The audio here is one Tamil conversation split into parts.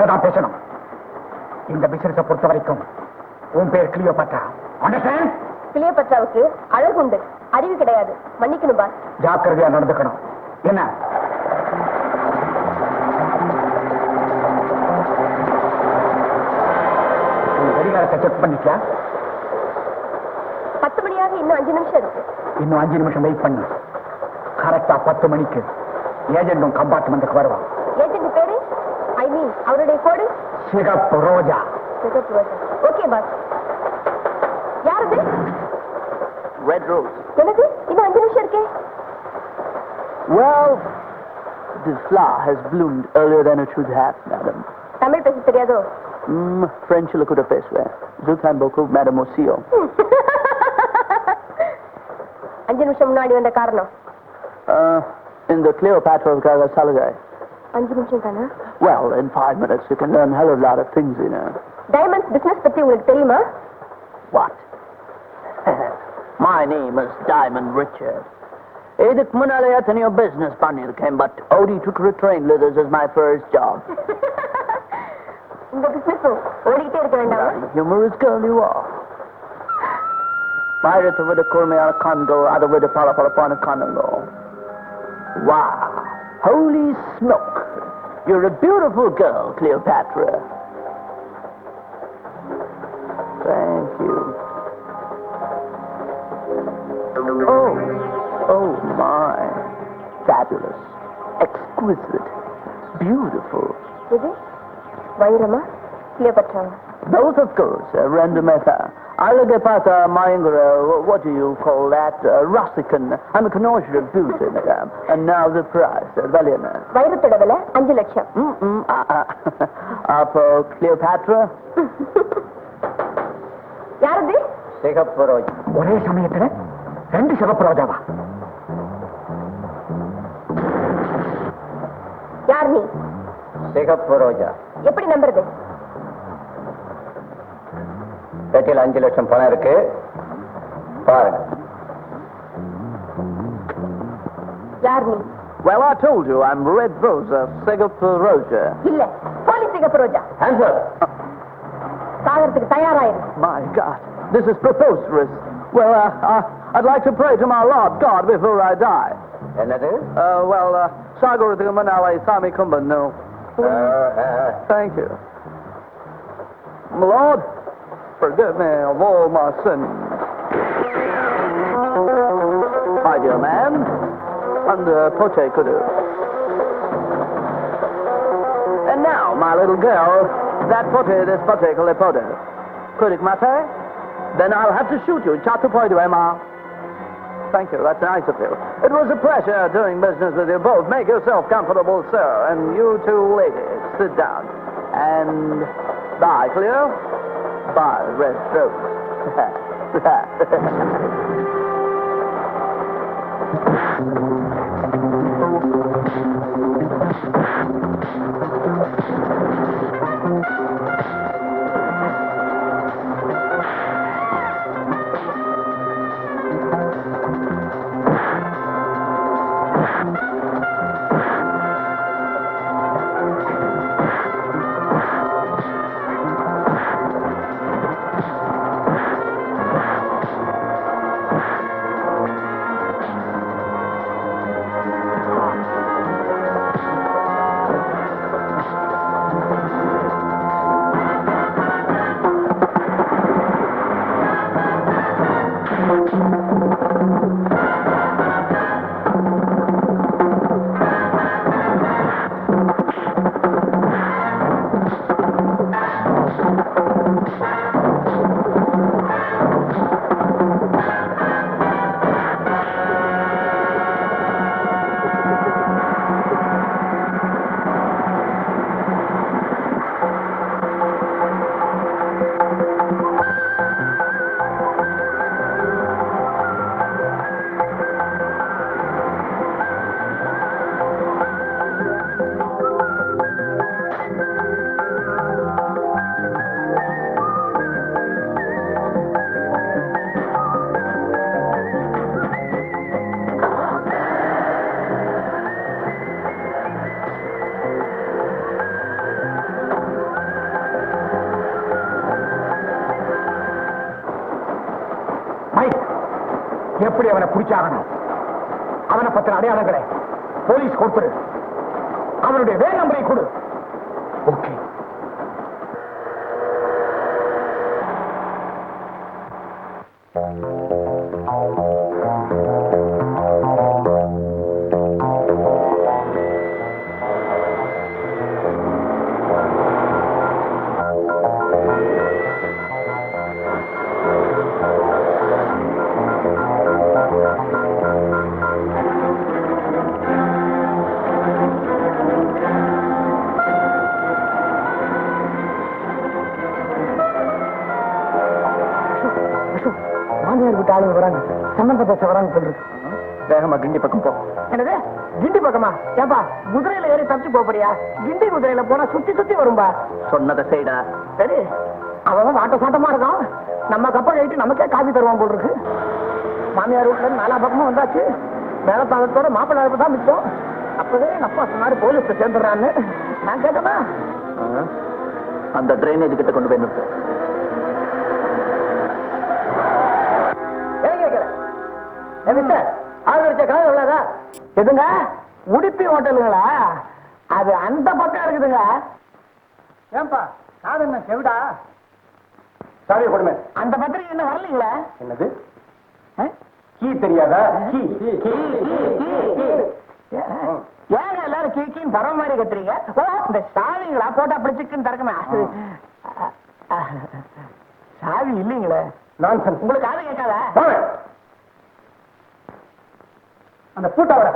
தான் பேசணும். இந்த பிசினஸை பொறுத்த வரைக்கும் உன் பேர் கிளியோபாட்ரா. அண்டர்ஸ்டாண்ட்? கிளியோபாட்ராவுக்கு அழகு உண்டு, அறிவு கிடையாது. மன்னிக்கணும் பாஸ். ஜாக்கிரதையா நடந்துக்கணும். என்ன கடிகாரத்தை செக் பண்ணிக்க. 10 மணியாக இன்னும் 5 நிமிஷம் இருக்கு. இன்னும் 5 நிமிஷம் வெயிட் பண்ணு. கரெக்டா 10 மணிக்கு ஏஜென்டும் கம்பார்ட்மெண்ட்டுக்கு வருவான். ஏஜென்ட் பேரு அவருடைய கோடு சிகப்பு ரோஜா. சிகப்பு ரோஜா. Okay boss. யாரது? Red rose. எனக்கு இன்னும் 5 நிமிஷம் இருக்கே. Well, this flower has bloomed earlier than it should have, madam. Tamil பேச தெரியாதோ? French கூட பேசுவேன். Zultan beaucoup, madame aussi. 5 நிமிஷம் முன்னாடி வந்த காரணம்? இந்த கிளியோபாட்ராவுக்காக சலுகை. 5 நிமிஷம் தானா? Well, in 5 minutes you can learn a hell of a lot of things, you know. Diamonds business பத்தி உங்களுக்கு தெரியுமா? What? My name is Diamond Richard. இதுக்கு முன்னாலே எத்தனையோ business பண்ணிருக்கேன், but only to train leaders is my first job. இந்த பிசினஸும் ஓடிக்கிட்டே இருக்க வேண்டாமா? Humorous girl you are. வைரத்தை விட கூர்மையான கண்கள், அதை விட பளபளப்பான கண்ணுங்கோ. Wow! Holy smoke! You're a beautiful girl, Cleopatra. Thank you. Oh my. Fabulous. Exquisite. Beautiful. இது வைரமா Cleopatra? Both of course, Rendemeta. அழகை பார்த்தா மயங்குற, what do you call that? Russican. I'm a connoisseur of beauty, madam. And now the price. Valena. வைரத்தோட விலை 5 லட்சம். அப்போ கிளியோபாட்ரா? யாரது? சிகப்பு ரோஜா. ஒரே சமயத்துல 2 சிகப்பு ரோஜாவா? யார் நீ? சிகப்பு ரோஜா. எப்படி நம்புறது? பெட்டியில் 5 லட்சம் பணம் இருக்கு, பாருங்க. யார் நீ? Well, I told you, I'm Red Rosa, சிகப்பு ரோஜா. இல்ல, போலீஸ் சிகப்பு ரோஜா. Answer. சாகறதுக்கு தயாராயிரு. My God, this is preposterous. Well, I'd like to pray to my Lord God before I die. என்னது? சாகறதுக்கு முன்னாலே சாமி கும்பிடணும். Thank you. Lord, forgive me of all my sins. My dear man, and poche kudu. And now, my little girl, that pote, this pote, kolepote. Kudik mate? Then I'll have to shoot you. Chatu poidu, Emma. Thank you, that's nice of you. It was a pleasure doing business with you both. Make yourself comfortable, sir. And you two ladies, sit down. And bye, Cleo. Bye, Red Rose. எப்படி அவனை பிடிச்சாகணும்? அவனை பத்தின அடையாளங்களை போலீஸ் கொடுத்துரு. அவனுடைய வேன் நம்பரை கொடு. ஓகே. மாமியார் வீட்டு ஆளுங்க வராங்க, சம்பந்த பேச வராங்க சொல்றது. வேகமா கிண்டி பக்கம் போ. என்னது கிண்டி பக்கமா? ஏப்பா குதிரையில ஏறி தப்பிச்சு போறியா? கிண்டி குதிரையில போனா சுத்தி சுத்தி வரும்பா. சொன்னதை செய்டா. சரி, அவன் வாட்ட சாட்டமா இருக்கான். நம்ம கப்பல் ஏறிட்டு நமக்கே காபி தருவான் போல் இருக்கு. மாமியார் வீட்டுல இருந்து 4 பக்கமும் வந்தாச்சு. மேலத்தாளத்தோட மாப்பிள்ளை அழைப்பு தான் மிச்சம். அப்பவே எங்க அப்பா சொன்னாரு போலீஸ்ல சேர்ந்துடுறான்னு. நான் கேட்டனா அந்த டிரைனேஜ் கிட்ட கொண்டு போய் நிறுத்து. எதுங்க உடுப்பி ஹோட்டலுங்களா? அது அந்த பக்கம் இருக்குதுங்க. ஏன்பா காது என்ன செவிடா? சாவி கொடுமை. அந்த பத்திரிகை என்ன வரலீங்களா? என்னது கீ தெரியாதா? ஏங்க எல்லாரும் கீக்கின்னு பரவ மாதிரி கத்துறீங்க? இந்த சாவிங்களா போட்டா அப்படி சிக்குன்னு திறக்குமே. சாவி இல்லைங்களே. நான்சென்ஸ். உங்களுக்கு காது கேட்காதா? அந்த பூட்டை வர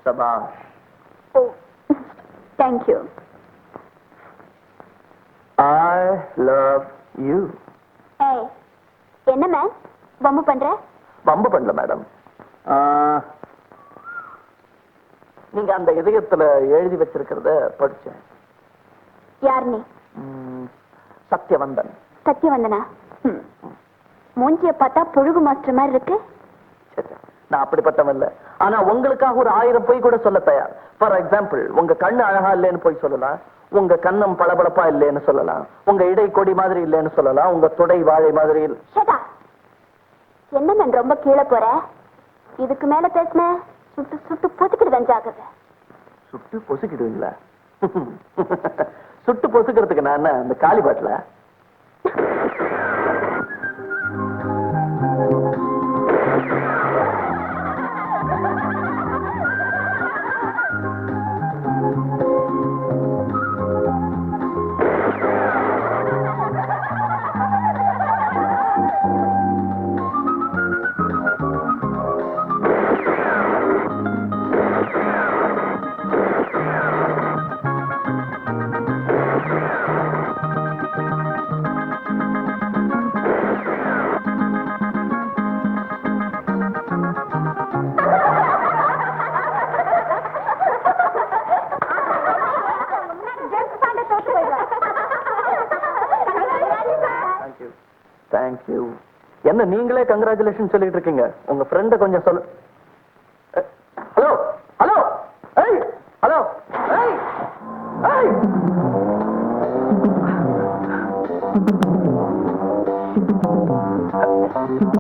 சபாஷ். Oh, thank you. I love you. Hey, என்ன மேம் வம்பு பண்ற? வம்பு பண்ணல மேடம். நீங்க அந்த இதயத்துல எழுதி வச்சிருக்கிறத படிச்சேன். யார் நீ? சத்யவந்தன். சத்யவந்தனா? மூஞ்சிய பார்த்தா புழுகு மாஸ்டர் மாதிரி இருக்கு. நான் அப்படிப்பட்டவன் இல்ல. ஆனா உங்களுக்காக ஒரு 1000 பொய் கூட சொல்ல தயார். ஃபார் எக்ஸாம்பிள், உங்க கண்ணு அழகா இல்லைன்னு போய் சொல்லலாம், உங்க கண்ணம் பளபளப்பா இல்லைன்னு சொல்லலாம், உங்க இடை கொடி மாதிரி இல்லைன்னு சொல்லலாம், உங்க தொடை வாழை மாதிரி இல்ல. என்ன நான் ரொம்ப கீழே போற? இதுக்கு மேல பேசின சுட்டு சுட்டு பொசுக்கிடுவேன். ஜாகிரதை. சுட்டு பொசுக்கிடுவீங்களா? சுட்டு பொசுக்கிறதுக்கு நான் என்ன அந்த காலி பாட்டில தேங்க்யூ. என்ன நீங்களே கங்க்ராச்சுலேஷன் சொல்லிட்டு இருக்கீங்க? உங்க ஃப்ரெண்ட கொஞ்சம் சொல்லு. ஹலோ ஹலோ ஏய் ஹலோ ஏய் ஏய்